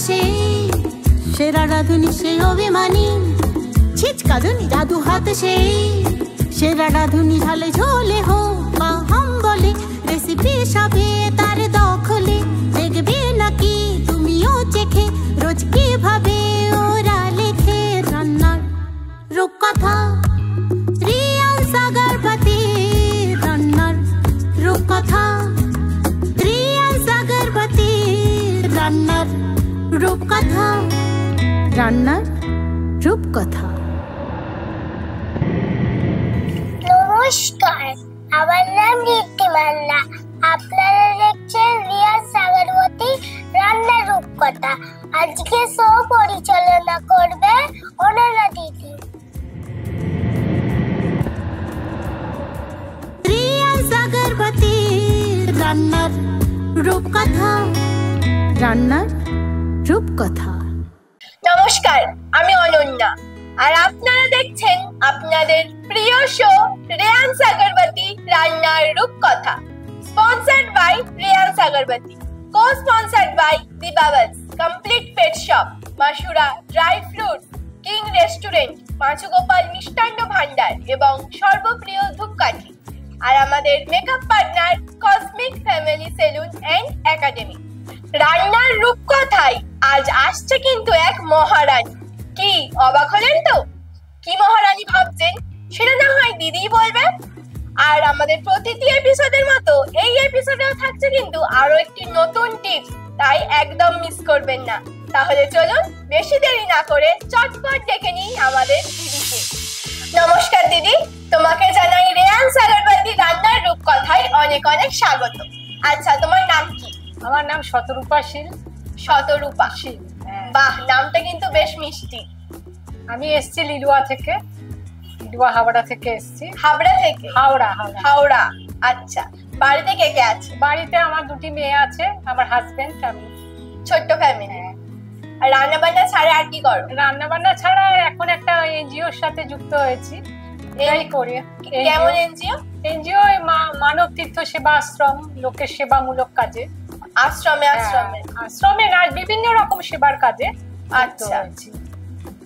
সে সেরা রাঁধুনি সে অভিমানী, ছিচকাদুনি জাদু হাতে সে সেরা রাঁধুনি ঝালে ঝোলে হোক বা হাম বলে, রেসিপি সবে তার দখলে, দেখবে নাকি তুমিও চেখে রোজ কিভাবে ওরা লেখে রান্নার রূপকথা। রিয়ান সাগরবতী রান্নার রূপকথা, রিয়ান সাগরবতী রান্নার রূপকথা, রান্নার রূপকথা। নমস্কার, আমার নাম ঋদ্ধি মান্না। আপনারা দেখছেন রিয়ান সাগরবতী রান্নার রূপকথা। আজকে শো পরিচালনা করবে অনন্যা দিদি। রিয়ান সাগরবতী রান্নার রূপকথা, রান্নার রূপকথা। নমস্কার, আমি অনন্যা, আর আপনারা দেখছেন আপনাদের প্রিয় শো রিয়ান সাগরবতী রান্নার রূপকথা, sponsored by Riyan Sagarbati, co-sponsored by The Bubbles, Complete Pet Shop, Masura dry fruit, king restaurant, Panchugopal Mishtanna Bhandar এবং সর্বপ্রিয় ধূপকাঠি, আর আমাদের makeup partner cosmic family salon and academy. রান্নার রূপকথায় আজ আসছে কিন্তু এক মহারানী। কি অবাক হলেন তো? কি মহারানী ভাবছেন সেটা না হয় দিদিই বলবে। আর আমাদের প্রতিটি এপিসোডের মতো এই এপিসোডেও থাকছে কিন্তু আরো একটি নতুন টিপস, তাই একদম মিস করবেন না। তাহলে চলুন বেশি দেরি না করে চটপট দেখে নিই আমাদের দিদিকে। নমস্কার দিদি, তোমাকে জানাই রিয়ান সাগরবতী রান্নার রূপকথায় অনেক অনেক স্বাগত। আচ্ছা, তোমার নাম কি? আমার নাম শতরূপা শীল। শতরূপা শীল, বাহ, নামটা কিন্তু বেশ মিষ্টি। আমি এসেছি লিলুয়া থেকে, লিলুয়া হাওড়া থেকে এসেছি। হাওড়া থেকে? হাওড়া। হাওড়া, আচ্ছা। বাড়িতে কে কে আছে? বাড়িতে আমার দুটি মেয়ে আছে, আমার হাজবেন্ড, আমি। ছোট্ট ফ্যামিলি। আর রান্না বান্না ছাড়া আর কি করো? রান্না বান্না ছাড়া এখন একটা এনজিওর সাথে যুক্ত হয়েছি, এটাই করি। কেমন এনজিও? এনজিও মানব তীর্থ সেবা আশ্রম, লোকের সেবামূলক কাজে। আশ্রমে? আশ্রমে না, বিভিন্ন রকম সেবার কাজে। আচ্ছা,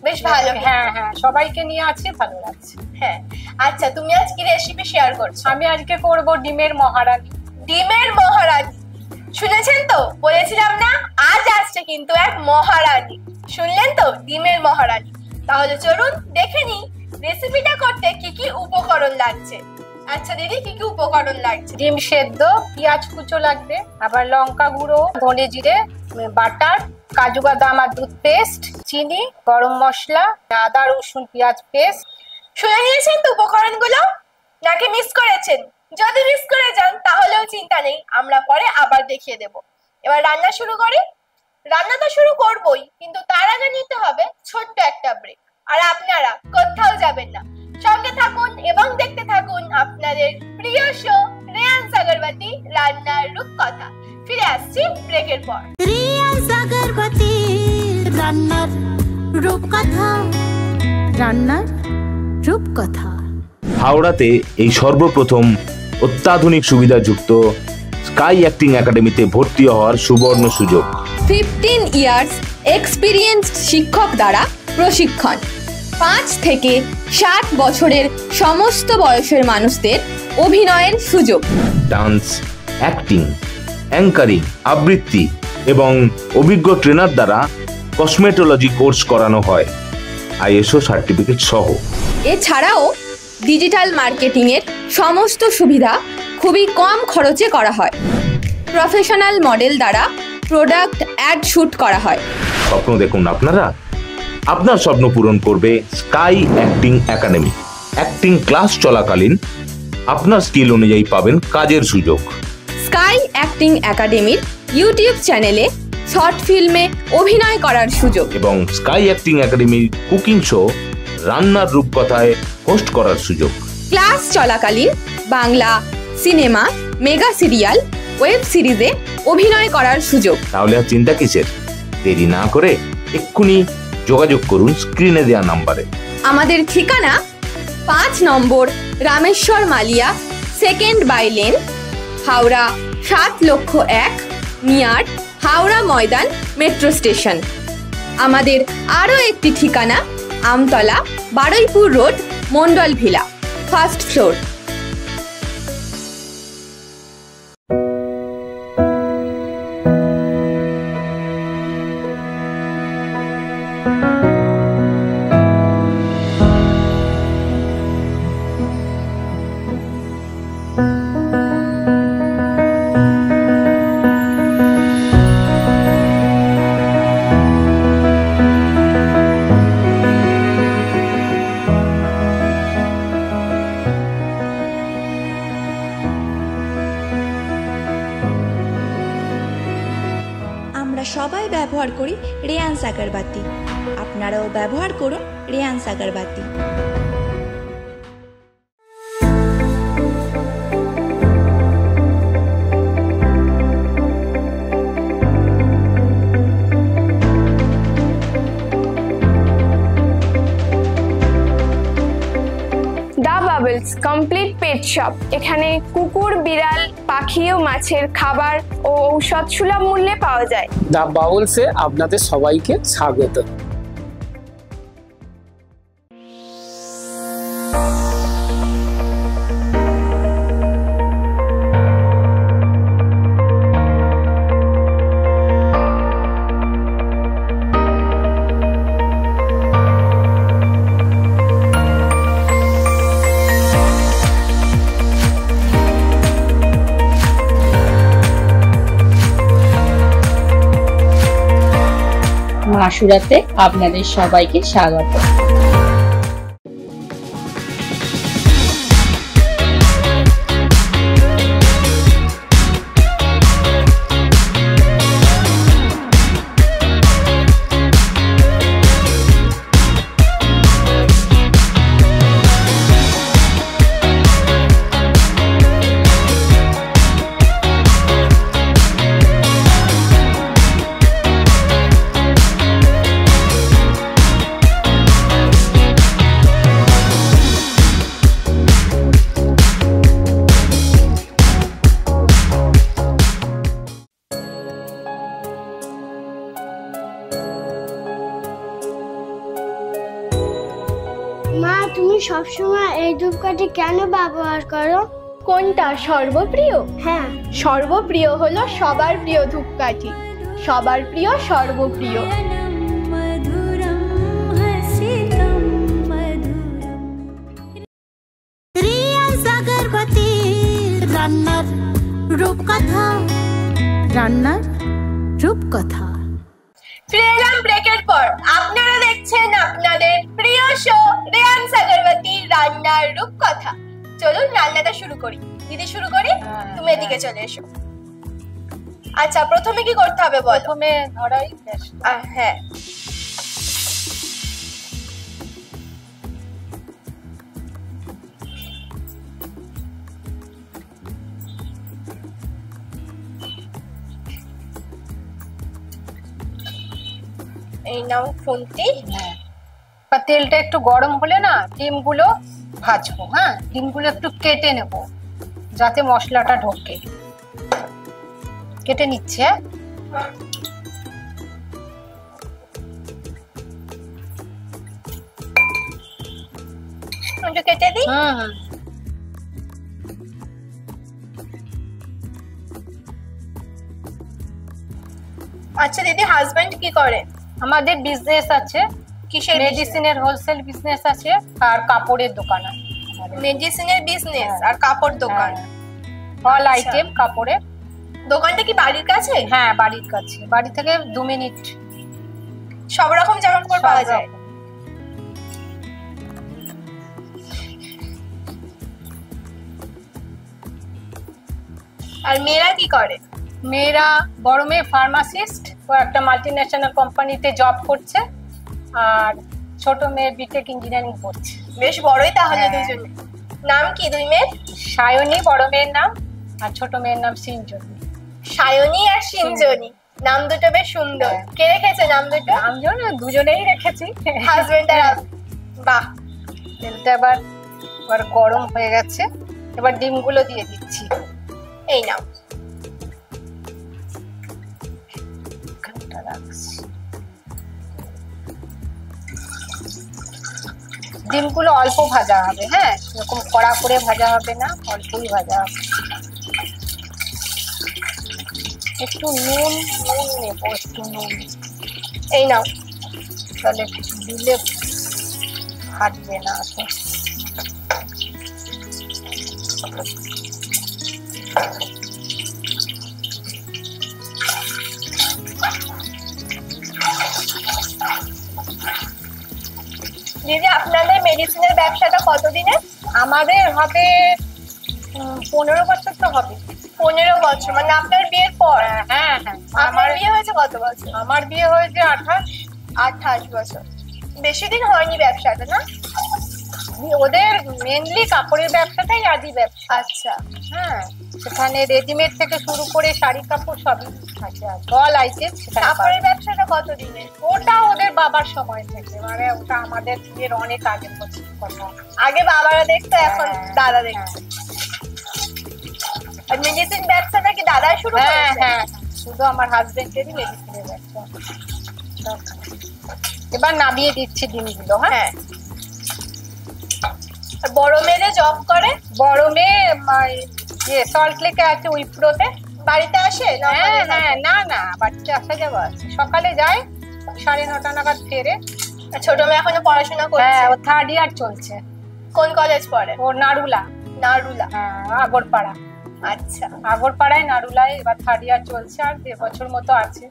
বেশ ভালো। হ্যাঁ, সবাইকে নিয়ে আছি, ভালো লাগছে। হ্যাঁ, আচ্ছা, তুমি আজ কি রেসিপি শেয়ার করছো? আমি আজকে করব ডিমের মহারানী। ডিমের মহারানী, শুনেছেন তো? বলেছিলাম না আজ আসছে কিন্তু এক মহারানী। শুনলেন তো, ডিমের মহারানী। তাহলে চলুন দেখে নিই রেসিপিটা করতে কি কি উপকরণ লাগছে। আচ্ছা দিদি, কি কি উপকরণ লাগছে? ডিম সেদ্ধ, পেঁয়াজ কুচো লাগবে, আবার লঙ্কা গুঁড়ো, ধনে জিরে বাটার, কাজু বাদাম আর দুধ পেস্ট, চিনি, গরম মশলা, আদা রসুন পেঁয়াজ পেস্ট। শুনে নিয়েছেন তো উপকরণগুলো, নাকি মিস করেছেন? যদি মিস করে যান তাহলেও চিন্তা নেই, আমরা পরে আবার দেখিয়ে দেব। এবার রান্না শুরু করি। রান্না তো শুরু করবই, কিন্তু তার আগে নিতে হবে ছোট্ট একটা ব্রেক। আর আপনারা কোথাও যাবেন না, সঙ্গে থাকুন এবং দেখতে থাকুন আপনাদের প্রিয় শো রিয়ান সাগরবতী রান্নার রূপকথা। ফিরে আসছি ব্রেকের পর। রিয়ান সাগরবতী রান্নার রূপকথা, রান্নার রূপকথা। হাওড়াতে এই সর্বপ্রথম অত্যাধুনিক সুবিধাযুক্ত স্কাই অ্যাক্টিং একাডেমিতে ভর্তি হওয়ার সুবর্ণ সুযোগ। 15 ইয়ার্স এক্সপিরিয়েন্স শিক্ষক দ্বারা প্রশিক্ষণ, 5 থেকে 60 বছরের সমস্ত বয়সের মানুষদের অভিনয়ের সুযোগ। ডান্স, অ্যাক্টিং, অ্যাঙ্কারিং, আবৃত্তি এবং অভিজ্ঞ ট্রেনার দ্বারা কসমেটোলজি কোর্স করানো হয় ISO সার্টিফিকেট সহ। এছাড়াও ডিজিটাল মার্কেটিংয়ের সমস্ত সুবিধা খুবই কম খরচে করা হয়। প্রফেশনাল মডেল দ্বারা প্রোডাক্ট অ্যাড শুট করা হয়। স্বপ্ন দেখুন আপনারা, আপনার স্বপ্ন পূরণ করবে sky acting academy. Acting class চলাকালীন আপনার স্কিল অনুযায়ী পাবেন কাজের সুযোগ। স্কাই অ্যাক্টিং একাডেমির ইউটিউব চ্যানেলে শর্ট ফিল্মে অভিনয় করার সুযোগ এবং স্কাই অ্যাক্টিং একাডেমির কুকিং শো রান্নার রূপকথায় হোস্ট করার সুযোগ। ক্লাস চলাকালীন Bangla cinema, mega serial, web সিরিজে অভিনয় করার সুযোগ। তাহলে আর চিন্তা কিসের? দেরি না করে এক্ষুনি যোগাযোগ করুন স্ক্রিনে দেওয়া নাম্বারে। আমাদের ঠিকানা 5 নম্বর Rameshwar Malia second by lane, Howrah 7,01,000 near Howrah Maidan metro station. আমাদের আরও একটি ঠিকানা Amtala, Baruipur road, Mondal villa, first floor. আমরা সবাই ব্যবহার করি রেয়ান্স আগরবাতি। আপনারাও ব্যবহার করুন রেয়ান্স আগরবাতি। The Bubbles complete pet shop. এখানে কুকুর, বিড়াল, পাখি ও মাছের খাবার ও ঔষধ সুলভ মূল্যে পাওয়া যায়। দ্য বাউলসে আপনাদের সবাইকে স্বাগত। মাসুরাতে আপনাদের সবাইকে স্বাগত। মা, তুমি সবসময় এই ধূপকাঠি কেন ব্যবহার করো? কোনটা সর্বপ্রিয়? হ্যাঁ, সর্বপ্রিয় হলো সবার প্রিয় ধূপকাঠি। সবার প্রিয় সর্বপ্রিয়। রিয়ান্স আগরবাতি রান্নার রূপকথা, রান্নার রূপকথা। ফিরে এলাম ব্রেকের পর। আপনারা দেখছেন আপনাদের প্রিয় শো রেয়ান্স আগরবাতি রান্নার রূপকথা। চলুন রান্নাটা শুরু করি। দিদি শুরু করি, তুমি এদিকে চলে এসো। আচ্ছা, প্রথমে কি করতে হবে বলো? প্রথমে ধরাই হ্যাঁ, এই নাও খুন্তি। তেলটা একটু গরম হলে না ডিমগুলো ভাজবো। হ্যাঁ, ডিমগুলো একটু কেটে নেব যাতে মশলাটা ঢোকে। কেটে নিচ্ছে। কেটে দিই। আচ্ছা দিদি, হাজবেন্ড কি করে? আমাদের বিজনেস আছে, কিসের? মেডিসিনের হোলসেল বিজনেস আছে আর কাপড়ের দোকান আছে। মেডিসিনের বিজনেস আর কাপড় দোকান। অল আইটেম কাপড়ের। দোকানটা কি বাড়ির কাছে? হ্যাঁ, বাড়ির কাছে। বাড়ি থেকে 2 মিনিট। সব রকম জামা কাপড় পাওয়া যায়। আর মেয়েরা কি করে? মেয়েরা, বড় মেয়ে ফার্মাসিস্ট, ও একটা মাল্টিন্যাশনাল কোম্পানিতে জব করছে। আর ছোট মেয়ে বিটেক ইঞ্জিনিয়ারিং পড়ছে। বেশ বড়ই তাহলে দুজনে। নাম কি দুই মেয়ের? সায়নী বড় মেয়ের নাম, আর ছোট মেয়ের নাম সিঞ্জনি। সায়নী আর সিঞ্জনি, নাম দুটো বেশ সুন্দর। কে রেখেছে নাম দুটো? নাম দুজনেই রেখেছি, হাজবেন্ড আর। বাহ। তেলটা এবার গরম হয়ে গেছে। এবার ডিমগুলো দিয়ে দিচ্ছি। এই নাও। ডিমগুলো অল্প ভাজা হবে, হ্যাঁ, এরকম কড়া করে ভাজা হবে না, অল্পই ভাজা হবে। একটু নুন নেব, একটু নুন। এই নাও। তাহলে দিলে ফাটবে না। দিদি, আপনাদের মেডিসিনের ব্যবসাটা কতদিনের? আমাদের হবে 15 বছর তো হবে। 15 বছর, মানে আপনার বিয়ের পর? হ্যাঁ হ্যাঁ। আমার বিয়ে হয়েছে কত বছর? আমার বিয়ে হয়েছে 28 বছর। বেশি দিন হয়নি ব্যবসাটা, না? ওদের মেনলি কাপড়ের ব্যবসাটাই আদি ব্যবসা। আচ্ছা। হ্যাঁ, সেখানে রেডিমেড থেকে শুরু করে শাড়ি কাপড় সবই থাকে, অল আইটেম। কাপড়ের ব্যবসাটা কত দিনের? ওটা ওদের বাবার সময় থেকে, মানে ওটা আমাদের বিয়ের অনেক আগের কথা। আগে বাবারা দেখতো, এখন দাদা দেখছে। আর মেডিসিন ব্যবসাটা কি দাদাই শুরু করেছে? হ্যাঁ হ্যাঁ, শুধু আমার হাজবেন্ডেরই মেডিসিনের ব্যবসা। এবার নামিয়ে দিচ্ছি ডিমগুলো। হ্যাঁ, বড় মেয়ে জব করে? বড় মেয়ে সল্ট লেকে আছে, উইপ্রোতে। বাড়িতে আসে? হ্যাঁ হ্যাঁ, না না, বাড়িতে আসা যাওয়া আছে। সকালে যায়, 9:30 নাগাদ ফেরে। ছোট মেয়ে এখনো পড়াশোনা করছে? হ্যাঁ, ও 3rd ইয়ার চলছে। কোন কলেজ পড়ে? ও নারুলা। নারুলা? হ্যাঁ, আগরপাড়া। আচ্ছা, আগরপাড়ায় নারুলায় এবার 3rd ইয়ার চলছে, আর 1.5 বছর মতো আছে।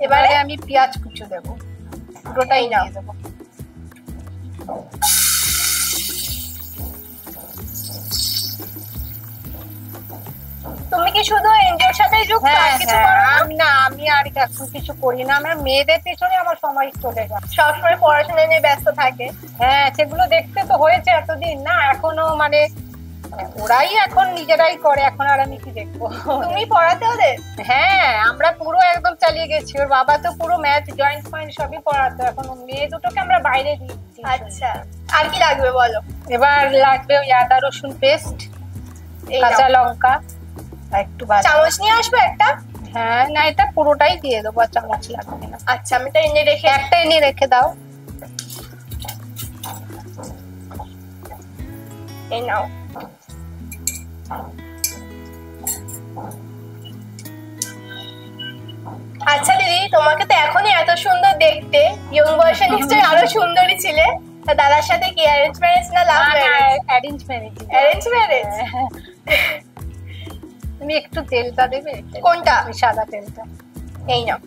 এবারে আমি পেঁয়াজ কুচো দেবো, পুরোটাই না দেবো। তুমি কি শুধু এনজিওর সাথেই যুক্ত? আর কিছু করো না? না, আমি আর এখন কিছু করি না। আমার মেয়েদের পিছনে আমার সময় চলে যায়, সবসময় পড়াশোনা নিয়ে ব্যস্ত থাকে। হ্যাঁ, সেগুলো দেখতে তো হয়েছে এতদিন, না এখনো মানে ওরাই এখন নিজেরাই করে, এখন আর আমি কি দেখবো। তুমি পড়াতে ওদের? হ্যাঁ, আমরা পুরো একদম চালিয়ে গেছি। ওর বাবা তো পুরো ম্যাথ, জয়েন্ট পয়েন্ট সবই পড়াতো। এখন মেয়ে দুটোকে আমরা বাইরে দিচ্ছি। আচ্ছা, আর কি লাগবে বলো? এবার লাগবে ওই আদা রসুন পেস্ট, কাঁচা লঙ্কা, একটু চামচ নিয়ে আসবো একটা? হ্যাঁ, না এটা পুরোটাই দিয়ে দেবো, চামচ লাগবে না। আচ্ছা, আমি তো এনে রেখে, একটা এনে রেখে দাও। এই নাও। আচ্ছা দিদি, তোমাকে তো এখনই এত সুন্দর দেখতে, ইয়ং বয়সে নিশ্চয়ই আরো সুন্দরী ছিলে। তা দাদার সাথে কি অ্যারেঞ্জ ম্যারেজ না love marriage? Arrange marriage. Arrange marriage? তুমি একটু তেলটা দেবে? কোনটা? ওই সাদা তেলটা। এই নাও।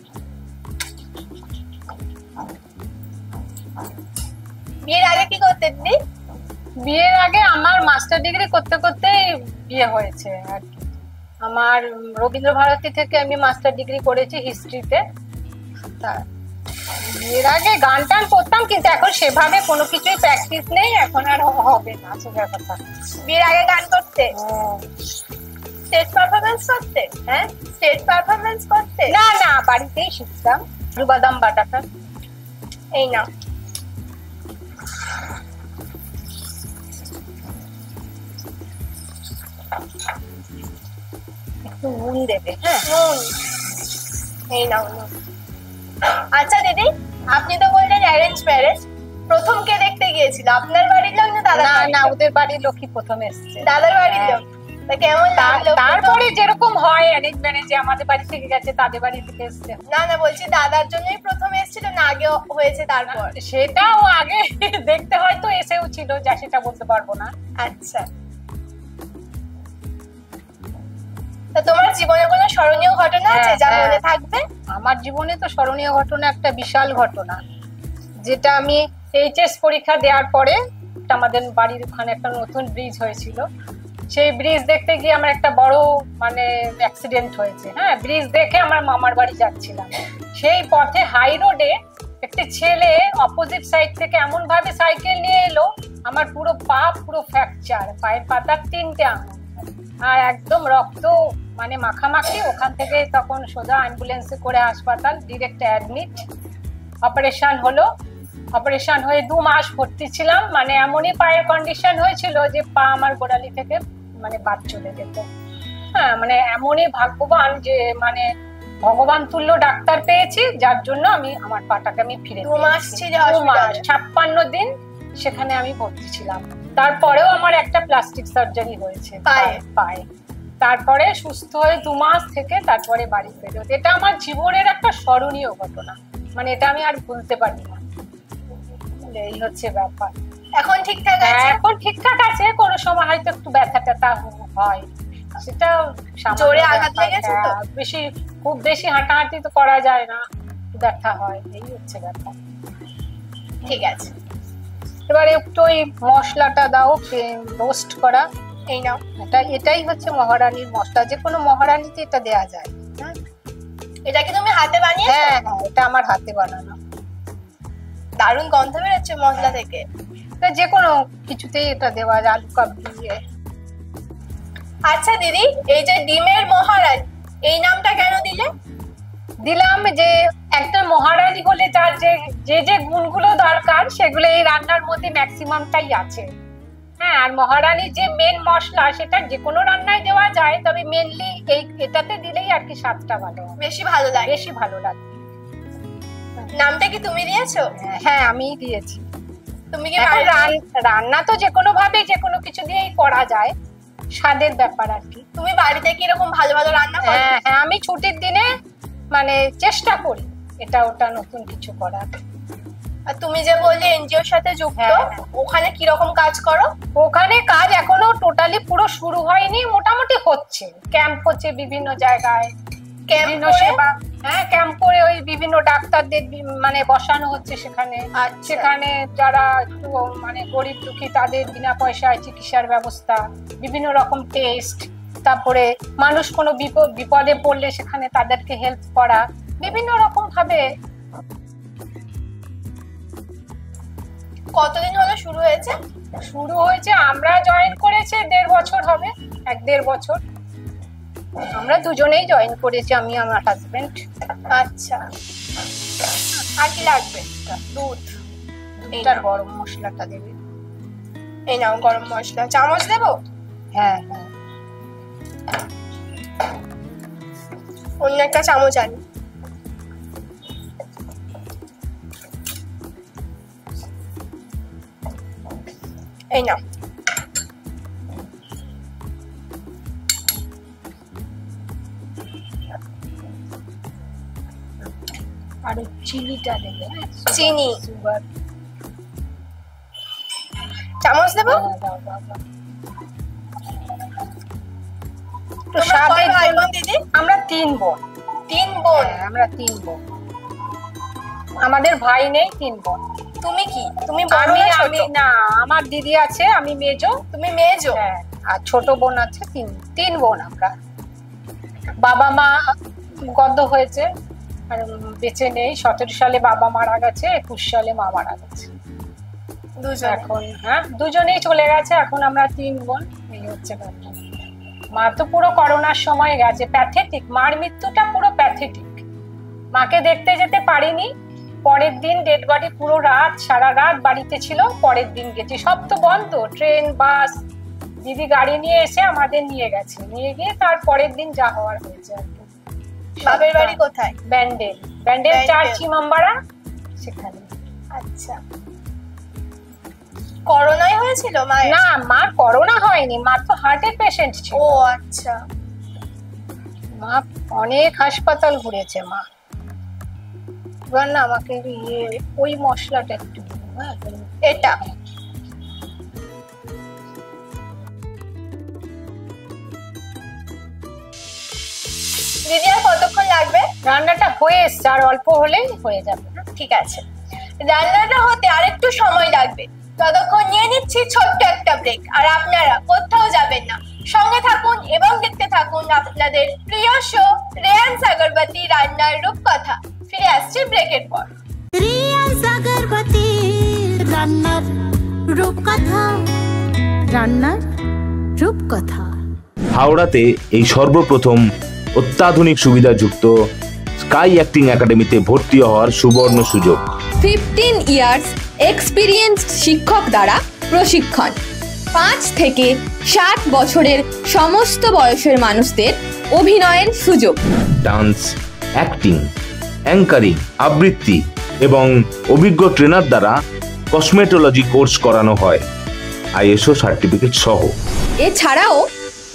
বিয়ের আগে কি করতে দিদি? বিয়ের আগে আমার মাস্টার ডিগ্রি করতে করতেই বিয়ে হয়েছে আর কি। আমার রবীন্দ্র ভারতী থেকে আমি মাস্টার ডিগ্রি করেছি হিস্ট্রিতে। বিয়ের আগে গান টান করতাম, কিন্তু এখন সেভাবে কোনো কিছুই প্র্যাকটিস নেই, এখন আর হবে না সেটার কথা। বিয়ের আগে গান করতে? স্টেজ পারফরমেন্স করতে? হ্যাঁ, স্টেজ পারফরমেন্স করতে? না না, বাড়িতেই শিখতাম বাদাম বাটাটা। এই নাও। একটু নুন দেবে। হ্যাঁ, নুন। এই নাও নুন। আচ্ছা দিদি, আপনি তো বললেন অ্যারেঞ্জ ম্যারেজ, প্রথম কে দেখতে গিয়েছিল? আপনার বাড়ির লোক না দাদার বাড়ির লোক? না, ওদের বাড়ির লোকই প্রথম এসেছে। দাদার বাড়ির লোক? তা কেমন লাগলো? তারপরে যেরকম হয় অ্যারেঞ্জ ম্যারেজে, আমাদের বাড়ি থেকে গেছে, তাদের বাড়ি থেকে এসেছে। না না, বলছি দাদার জন্যই প্রথম এসেছিল না আগে হয়েছে তারপর? সেটাও আগে দেখতে হয়তো এসেও ছিল, যা সেটা বলতে পারবো না। আচ্ছা, তা তোমার জীবনে কোনো স্মরণীয় ঘটনা আছে যা মনে থাকবে? আমার জীবনে তো স্মরণীয় ঘটনা একটা বিশাল ঘটনা, যেটা আমি এইচএস পরীক্ষা দেওয়ার পরে আমাদের বাড়ির ওখানে একটা নতুন ব্রিজ হয়েছিল। সেই ব্রিজ দেখতে গিয়ে আমার একটা বড় মানে অ্যাক্সিডেন্ট হয়েছে। হ্যাঁ, ব্রিজ দেখে আমার মামার বাড়ি যাচ্ছিলাম, সেই পথে হাই রোডে একটি ছেলে অপোজিট সাইড থেকে এমন ভাবে সাইকেল নিয়ে এলো, আমার পুরো পা পুরো ফ্র্যাকচার, পায়ের পাতার 3টে আঙুল, আর একদম রক্ত মানে মাখামাখি। ওখান থেকে তখন সোজা অ্যাম্বুলেন্সে করে হাসপাতাল, ডিরেক্ট অ্যাডমিট, অপারেশন হলো। অপারেশন হয়ে 2 মাস ভর্তি ছিলাম। মানে এমনই পায়ের কন্ডিশন হয়েছিল যে পা আমার গোড়ালি থেকে মানে বাদ চলে যেত। হ্যাঁ, মানে এমনই ভাগ্যবান যে মানে ভগবান তুল্য ডাক্তার পেয়েছি, যার জন্য আমি আমার পাটাকে আমি ফিরে 2 মাস ছিল 56 দিন সেখানে আমি ভর্তি ছিলাম। তারপরেও আমার একটা প্লাস্টিক সার্জারি হয়েছে পায়ে। তারপরে সুস্থ হয়ে 2 মাস থেকে তারপরে বাড়ি ফেরত। এটা আমার জীবনের একটা স্মরণীয় ঘটনা, মানে এটা আমি আর ভুলতে পারি না। এই হচ্ছে ব্যাপার। এখন ঠিকঠাক আছে? এখন ঠিকঠাক আছে, কোনো সময় হয়তো একটু ব্যথা ট্যাথা হয়, সেটা জোরে আঘাত লেগেছে তো, খুব বেশি হাঁটাহাঁটি তো করা যায় না, ব্যথা হয়, এই হচ্ছে ব্যাপার। ঠিক আছে, এবারে একটু ওই মশলাটা দাও, রোস্ট করা। এই নাও। এটাই হচ্ছে মহারানীর মশলা, যে কোনো মহারানীতে এটা দেয়া যায়। এটা কি তুমি হাতে বানিয়েছো? হ্যাঁ, এটা আমার হাতে বানানো। দারুণ গন্ধ বেরোচ্ছে মশলা থেকে। যে কোনো কিছুতেই এটা দেওয়া যায়, আলু কাবলি দিয়ে। আচ্ছা দিদি, এই যে ডিমের মহারানী, এই নামটা কেন দিলে? দিলাম যে একটা মহারানী হলে তার যে যে গুণগুলো দরকার সেগুলো এই রান্নার মধ্যে ম্যাক্সিমামটাই আছে। হ্যাঁ, আর মহারানীর যে মেন মশলা সেটা যে কোনো রান্নায় দেওয়া যায়, তবে মেনলি এটাতে দিলেই আর কি স্বাদটা ভালো, বেশি ভালো লাগে। নামটা কি তুমি দিয়েছো? হ্যাঁ, আমি দিয়েছি। তুমি কি রান্না তো যে কোনো ভাবে যে কোনো কিছু দিয়েই করা যায়, স্বাদের ব্যাপার আর কি। তুমি বাড়িতে কি এরকম ভালো ভালো রান্না করো? হ্যাঁ, আমি ছুটির দিনে মানে চেষ্টা করি এটা ওটা নতুন কিছু করার। আর তুমি যে বললে এনজিওর সাথে যুক্ত, ওখানে কি রকম কাজ করো? ওখানে কাজ এখনো টোটালি পুরো শুরু হয়নি, মোটামুটি হচ্ছে। ক্যাম্প হচ্ছে বিভিন্ন জায়গায়, ক্যাম্প করে ওই বিভিন্ন ডাক্তারদের মানে বসানো হচ্ছে সেখানে। সেখানে যারা একটু মানে গরিব দুঃখী তাদের বিনা পয়সায় চিকিৎসার ব্যবস্থা, বিভিন্ন রকম টেস্ট, তারপরে মানুষ কোনো বিপদে পড়লে সেখানে তাদেরকে হেল্প করা, বিভিন্ন রকম ভাবে। কতদিন হলো শুরু হয়েছে? আমরা জয়েন করেছি 1.5 বছর হবে, 1-1.5 বছর। আমরা দুজনেই জয়েন করেছি, আমি আমার হাজবেন্ড। আচ্ছা, আর কি লাগবে? দুধটার গরম মশলাটা দেবে। এই নাও গরম মশলা। চামচ দেবো? হ্যাঁ, অন্য একটা চামচ আনি। এই নাও। আর চিনিটা দেবে। চিনি, চামচ দেবো? দিদি আমরা 3 বোন। আমরা 3 বোন, আমাদের ভাই নেই, 3 বোন। তুমি কি? তুমি বড় না ছোট? না, আমার দিদি আছে, আমি মেজো। তুমি মেজো? হ্যাঁ, আর ছোট বোন আছে। 3 বোন আমরা। বাবা মা গদ্য হয়েছে আর বেঁচে নেই। 17 সালে বাবা মারা গেছে, 21 সালে মা মারা গেছে। এখন দুজনেই চলে গেছে। এখন আমরা 3 বোন। এই হচ্ছে ব্যাপার। মা তো পুরো করোনার সময় গেছে, প্যাথেটিক। মার মৃত্যুটা পুরো প্যাথেটিক। মাকে দেখতে যেতে পারিনি। পরের দিন ডেড বডি, পুরো সারা রাত বাড়িতে ছিল। পরের দিন গেছি, সব তো বন্ধ, ট্রেন বাস। দিদি গাড়ি নিয়ে এসে আমাদের নিয়ে গেছে, নিয়ে গিয়ে তার পরের দিন যা হওয়ার হয়েছে আর কি। বাপের বাড়ি কোথায়? ব্যান্ডেল 4 চিমামবাড়া, সেখানে। আচ্ছা, করোনায় হয়েছিল মায়ের? না, মার করোনা হয়নি, মার তো হার্টের পেশেন্ট ছিল। ও আচ্ছা। মা অনেক হাসপাতাল ঘুরেছে মা। এবার না আমাকে ওই মশলাটা একটু, এটা দিদি আর কতক্ষণ লাগবে? রান্নাটা হয়ে এসছে, আর অল্প হলেই হয়ে যাবে। ঠিক আছে, রান্নাটা হতে আরেকটু সময় লাগবে, ততক্ষণ নিয়ে নিচ্ছি ছোট্ট একটা ব্রেক। আর আপনারা কোথাও যাবেন না, সঙ্গে থাকুন এবং দেখতে থাকুন আপনাদের প্রিয় শো রেয়ান্স আগরবাতি রান্নার রূপকথা। ফিরে আসছি ব্রেকের পর। রেয়ান্স আগরবাতি রান্নার রূপকথা, রান্নার রূপকথা। হাওড়াতে এই সর্বপ্রথম অত্যাধুনিক সুবিধাযুক্ত স্কাই অ্যাক্টিং একাডেমিতে ভর্তি হওয়ার সুবর্ণ সুযোগ। 15 ইয়ার্স এক্সপিরিয়েন্সড শিক্ষক দ্বারা প্রশিক্ষণ। 5 থেকে 60 বছরের সমস্ত বয়সের মানুষদের অভিনয়ের সুযোগ। ডান্স, অ্যাক্টিং, অ্যাঙ্কারিং, আবৃত্তি এবং অভিজ্ঞ ট্রেনার দ্বারা কসমেটোলজি কোর্স করানো হয় ISO সার্টিফিকেট সহ। এছাড়াও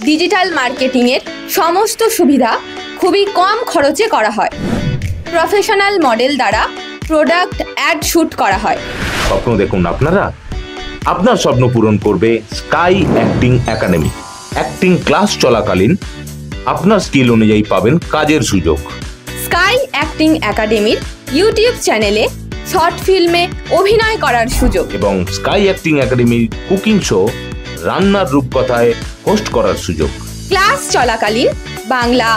ডিজিটাল মার্কেটিংয়ের সমস্ত সুবিধা খুবই কম খরচে করা হয়। প্রফেশনাল মডেল দ্বারা প্রোডাক্ট অ্যাড শুট করা হয়। স্বপ্ন দেখুন আপনারা, আপনার স্বপ্ন পূরণ করবে sky acting academy. Acting class চলাকালীন আপনার স্কিল অনুযায়ী পাবেন কাজের সুযোগ। স্কাই অ্যাক্টিং একাডেমির ইউটিউব চ্যানেলে শর্ট ফিল্মে অভিনয় করার সুযোগ এবং স্কাই অ্যাক্টিং একাডেমির কুকিং শো রান্নার রূপকথায় হোস্ট করার সুযোগ। ক্লাস চলাকালীন Bangla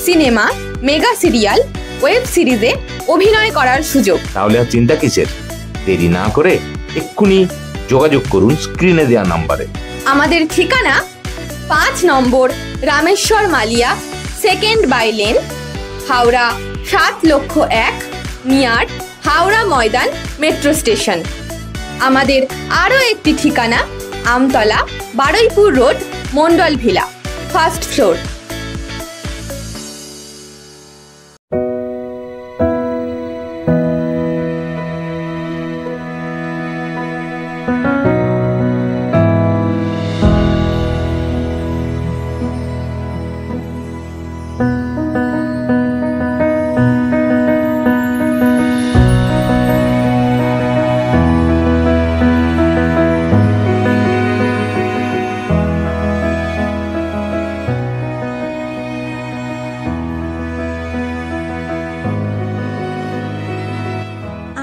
cinema, mega serial, web সিরিজে অভিনয় করার সুযোগ। তাহলে আর চিন্তা কিসের? দেরি না করে এক্ষুনি যোগাযোগ করুন স্ক্রিনে দেওয়া নাম্বারে। আমাদের ঠিকানা 5 নম্বর Rameshwar Malia second by lane, Howrah 7,01,000 near Howrah Maidan metro station. আমাদের আরও একটি ঠিকানা Amtala Baruipur road, Mondal villa, first floor.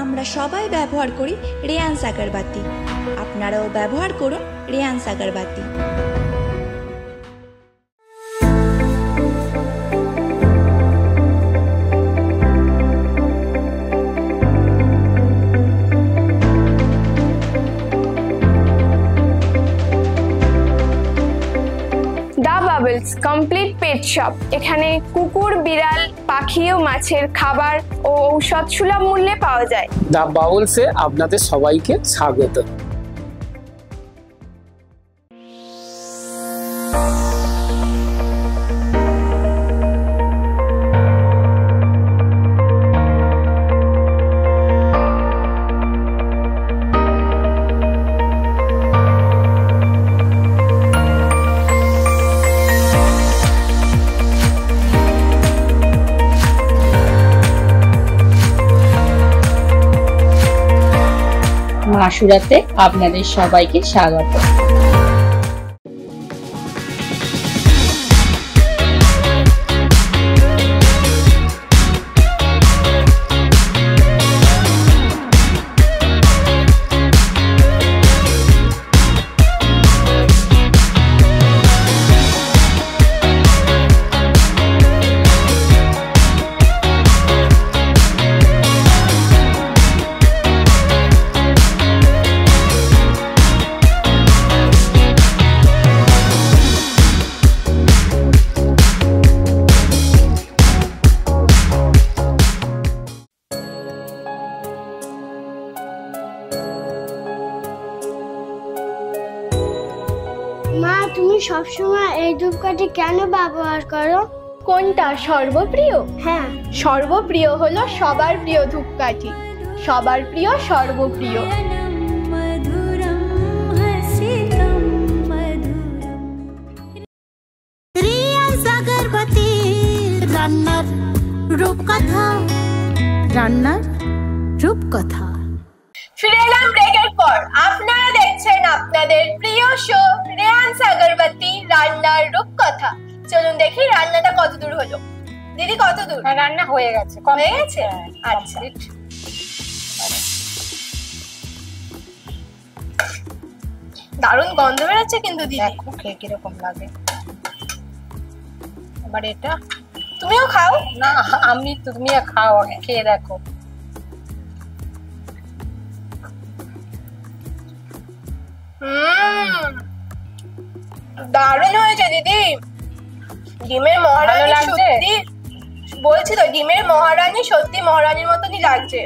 আমরা সবাই ব্যবহার করি রেয়ান্স আগরবাতি। আপনারাও ব্যবহার করুন রেয়ান্স আগরবাতি। The Bubbles complete pet shop. এখানে কুকুর, বিড়াল, পাখি ও মাছের খাবার ও ঔষধ সুলভ মূল্যে পাওয়া যায়। দ্য বাউলসে আপনাদের সবাইকে স্বাগত। মাসুরাতে আপনাদের সবাইকে স্বাগত। মা, তুমি সবসময় এই ধূপকাঠি কেন ব্যবহার করো? কোনটা সর্বপ্রিয়? হ্যাঁ, সর্বপ্রিয় হলো সবার প্রিয় ধূপকাঠি। সবার প্রিয় সর্বপ্রিয়। রিয়ান্স আগরবাতি রান্নার রূপকথা। রান্নার রূপকথা। ফিরে এলাম ব্রেকের পর। আপনারা দেখছেন আপনাদের প্রিয় শো রেয়ান্স আগরবাতি রান্নার রূপকথা। চলুন দেখি রান্নাটা কত দূর হলো। দিদি কত দূর? রান্না হয়ে গেছে। হয়ে গেছে? আচ্ছা, দারুণ গন্ধ বেরোচ্ছে কিন্তু দিদি। দেখো খেয়ে কিরকম লাগে। এবার এটা তুমিও খাও না, আমি তুমি খাও, আগে খেয়ে দেখো। দারুণ হয়েছে দিদি। ডিমের মহারানী সত্যি, বলছি তো ডিমের মহারানী সত্যি মহারানীর মতনই লাগছে।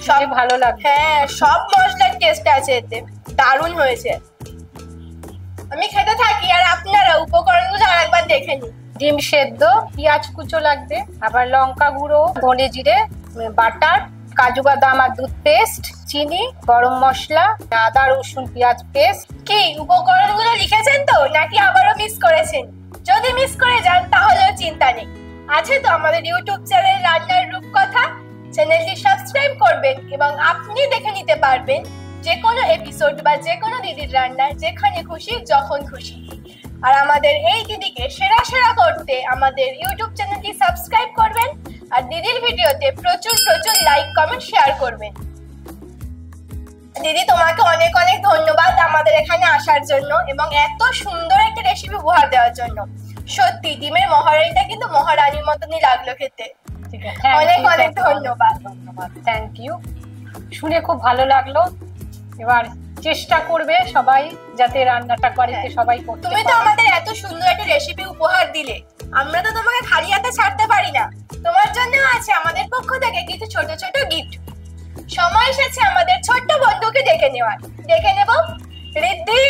সব ভালো লাগছে। হ্যাঁ, সব মশলার টেস্ট আছে এতে। দারুণ হয়েছে। আমি খেতে থাকি আর আপনারা উপকরণগুলো আরেকবার দেখে নিন। ডিম সেদ্ধ, পেঁয়াজ কুচো লাগবে, আবার লঙ্কা গুঁড়ো, ধনে জিরে বাটার, কাজু বাদাম আর দুধ পেস্ট, চিনি, গরম মশলা, আদা রসুন পেঁয়াজ পেস্ট। কি উপকরণগুলো লিখেছেন তো, নাকি আবারও মিস করেছেন? যদি মিস করে যান তাহলেও চিন্তা নেই, আছে তো আমাদের ইউটিউব চ্যানেল রান্নার রূপকথা। চ্যানেলটি সাবস্ক্রাইব করবেন এবং আপনি দেখে নিতে পারবেন যে কোনো এপিসোড বা যে কোনো দিদির রান্না যেখানে খুশি যখন খুশি। আর আমাদের এই দিদিকে সেরা সেরা করতে আমাদের ইউটিউব চ্যানেলটি সাবস্ক্রাইব করবেন আর দিদির ভিডিওতে প্রচুর প্রচুর লাইক কমেন্ট শেয়ার করবেন। দিদি তোমাকে অনেক অনেক ধন্যবাদ আমাদের এখানে আসার জন্য এবং এত সুন্দর একটা রেসিপি উপহার দেওয়ার জন্য। সত্যি ডিমের মহারানীটা কিন্তু মহারানীর মতনই লাগলো খেতে। অনেক অনেক ধন্যবাদ। Thank you. শুনে খুব ভালো লাগলো। এবার চেষ্টা করবে সবাই যাতে রান্নাটা বাড়িতে সবাই করতে। তুমি তো আমাদের এত সুন্দর একটা রেসিপি উপহার দিলে, আমরা তো তোমাকে খালি হাতে ছাড়তে পারি না। তোমার জন্য আছে আমাদের পক্ষ থেকে কিছু ছোট ছোট গিফট। সময় এসেছে আমাদের ছোট্ট বন্ধুকে ডেকে নেওয়ার। ডেকে নেব রিদ্ধি।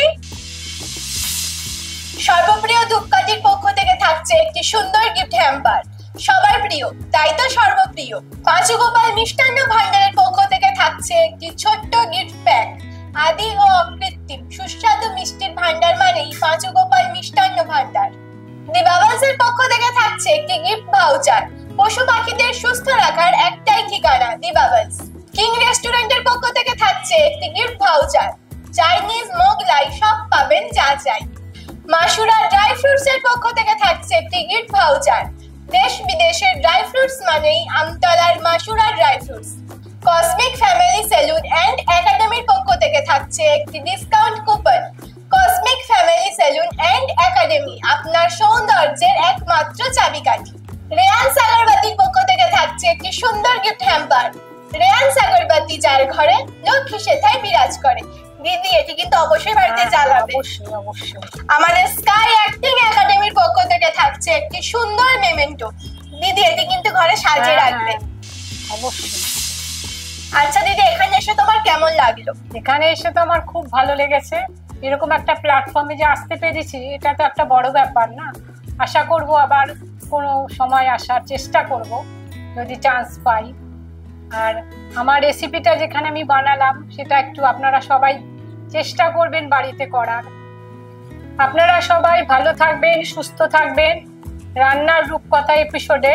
সর্বপ্রিয় ধূপকাঠির পক্ষ থেকে থাকছে একটি সুন্দর গিফট হ্যাম্পার। সবার প্রিয়, তাই তো সর্বপ্রিয়। পাঁচু গোপাল মিষ্টান্ন ভান্ডারের পক্ষ থেকে থাকছে একটি ছোট্ট গিফট প্যাক। আদি ও অকৃত্রিম সুস্বাদু মিষ্টির ভান্ডার মানেই পাঁচু গোপাল মিষ্টান্ন ভান্ডার। দি বাবলসের পক্ষ থেকে থাকছে একটি গিফট ভাউচার। পশু পাখিদের সুস্থ রাখার একটাই ঠিকানা, দি বাবলস। কিং রেস্টুরেন্টের পক্ষ থেকে থাকছে একটি গিফট ভাউচার। চাইনিজ, মোগলাই সব পাবেন যা চাই। মাসুরা ড্রাই ফ্রুটস এর পক্ষ থেকে থাকছে একটি গিফট ভাউচার। দেশ বিদেশের ড্রাই ফ্রুটস মানেই আমতলার Masura dry fruits. Cosmic family salon and একাডেমির পক্ষ থেকে থাকছে একটি discount coupon. Cosmic family salon and academy আপনার সৌন্দর্যের একমাত্র চাবিকাঠি। রেয়ান্স আগরবাতির পক্ষ থেকে থাকছে একটি সুন্দর গিফট হ্যাম্পার। রেয়ান্স আগরবাতি যার ঘরে লক্ষ্মী সেথায় বিরাজ করে। দিদি এটি কিন্তু অবশ্যই বাড়িতে জ্বালাবে। অবশ্যই অবশ্যই। আমাদের স্কাই অ্যাক্টিং একাডেমির পক্ষ থেকে থাকছে একটি সুন্দর মেমেন্টো। দিদি এটি কিন্তু ঘরে সাজিয়ে রাখবে অবশ্যই। আচ্ছা দিদি, এখানে এসে তোমার কেমন লাগলো? এখানে এসে তো আমার খুব ভালো লেগেছে। এরকম একটা প্ল্যাটফর্মে যে আসতে পেরেছি এটা তো একটা বড় ব্যাপার না। আশা করব আবার কোনো সময় আসার চেষ্টা করব যদি চান্স পাই। আর আমার রেসিপিটা যেখানে আমি বানালাম সেটা একটু আপনারা সবাই চেষ্টা করবেন বাড়িতে করার। আপনারা সবাই ভালো থাকবেন, সুস্থ থাকবেন। রান্নার রূপকথা এপিসোডে,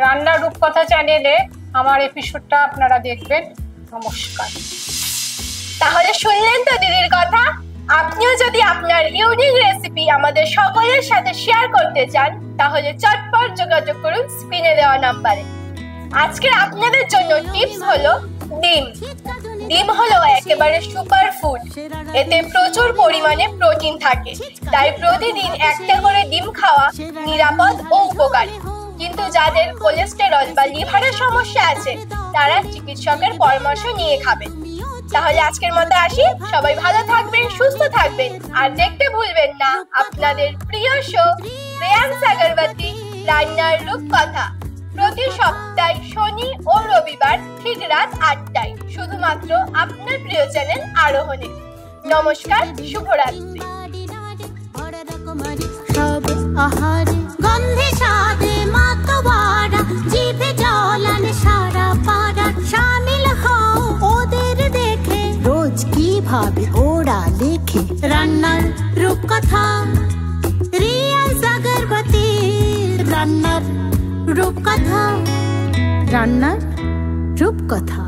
রান্নার রূপকথা চ্যানেলে আমার এপিসোডটা আপনারা দেখবেন। নমস্কার। তাহলে শুনলেন তো দিদির কথা। আপনিও যদি আপনার ইউনিক রেসিপি আমাদের সকলের সাথে শেয়ার করতে চান তাহলে চটপট যোগাযোগ করুন স্ক্রিনে দেওয়া নাম্বারে। আজকের আপনাদের জন্য টিপস হলো ডিম। ডিম হলো একেবারে সুপার ফুড। এতে প্রচুর পরিমাণে প্রোটিন থাকে, তাই প্রতিদিন একটা করে ডিম খাওয়া নিরাপদ ও উপকারী। কিন্তু যাদের কোলেস্টেরল বা লিভারের সমস্যা আছে তারা চিকিৎসকের পরামর্শ নিয়ে খাবেন। তাহলে আজকের মতো আসি। সবাই ভালো থাকবেন, সুস্থ থাকবেন আর দেখতে ভুলবেন না আপনাদের প্রিয় শো রেয়ান্স আগরবাতি রান্নার রূপকথা। প্রতি সপ্তাহে শনি ও রবিবার ঠিক রাত 8টায় শুধুমাত্র আপনার প্রিয় চ্যানেল আরোহণে। নমস্কার, শুভরাত্রি। সব আহারে গন্ধে স্বাদে মাতোয়ারা, জিভে জলান সারা পাড়া। শামিল হও ওদের দেখে, রোজ কিভাবে ওরা লেখে রান্নার রূপকথা। রিয়ান্স আগরবাতি রান্নার রূপকথা, রান্নার রূপকথা।